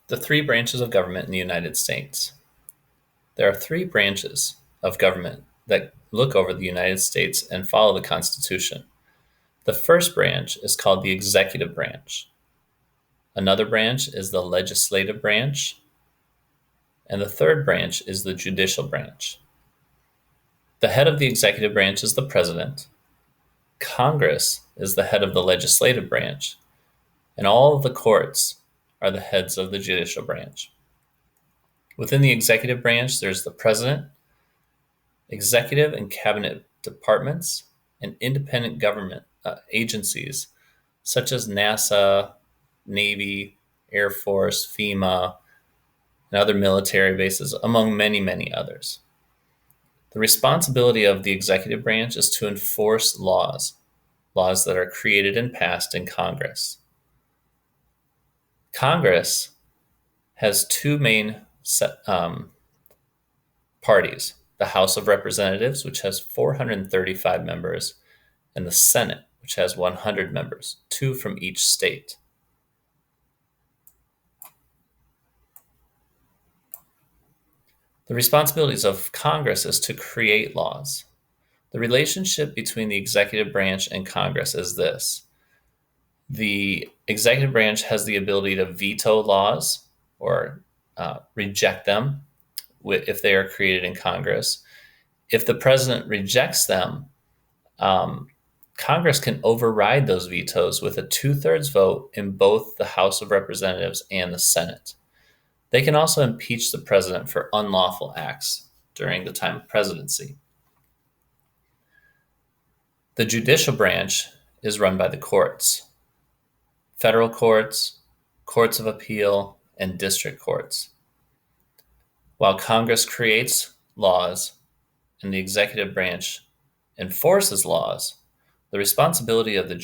The three branches of government in the United States. There are three branches of government that look over the United States and follow the Constitution. The first branch is called the executive branch. Another branch is the legislative branch. And the third branch is the judicial branch. The head of the executive branch is the president. Congress is the head of the legislative branch. And all of the courts are the heads of the judicial branch. Within the executive branch, there's the president, executive and cabinet departments, and independent government agencies such as NASA, Navy, Air Force, FEMA, and other military bases, among many, many others. The responsibility of the executive branch is to enforce laws that are created and passed in Congress. Congress has two main parties, the House of Representatives, which has 435 members, and the Senate, which has 100 members, two from each state. The responsibilities of Congress is to create laws. The relationship between the executive branch and Congress is this. The executive branch has the ability to veto laws or reject them if they are created in Congress. If the president rejects them, Congress can override those vetoes with a 2/3 vote in both the House of Representatives and the Senate. They can also impeach the president for unlawful acts during the time of presidency. The judicial branch is run by the courts, federal courts, courts of appeal, and district courts. While Congress creates laws and the executive branch enforces laws, the responsibility of the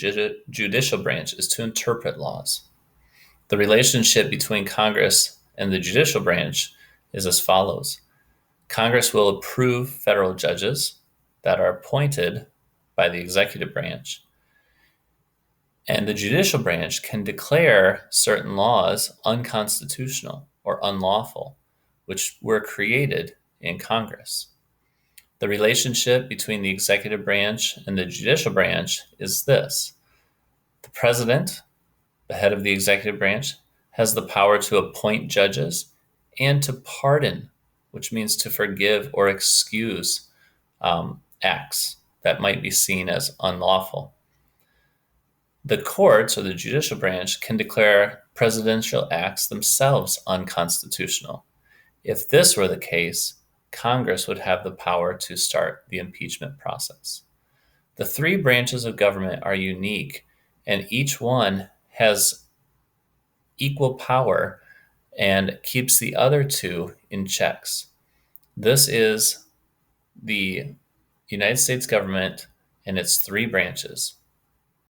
judicial branch is to interpret laws. The relationship between Congress and the judicial branch is as follows. Congress will approve federal judges that are appointed by the executive branch, and the judicial branch can declare certain laws unconstitutional or unlawful, which were created in Congress. The relationship between the executive branch and the judicial branch is this. The president, the head of the executive branch, has the power to appoint judges and to pardon, which means to forgive or excuse acts that might be seen as unlawful. The courts or the judicial branch can declare presidential acts themselves unconstitutional. If this were the case, Congress would have the power to start the impeachment process. The three branches of government are unique, and each one has equal power and keeps the other two in checks. This is the United States government and its three branches.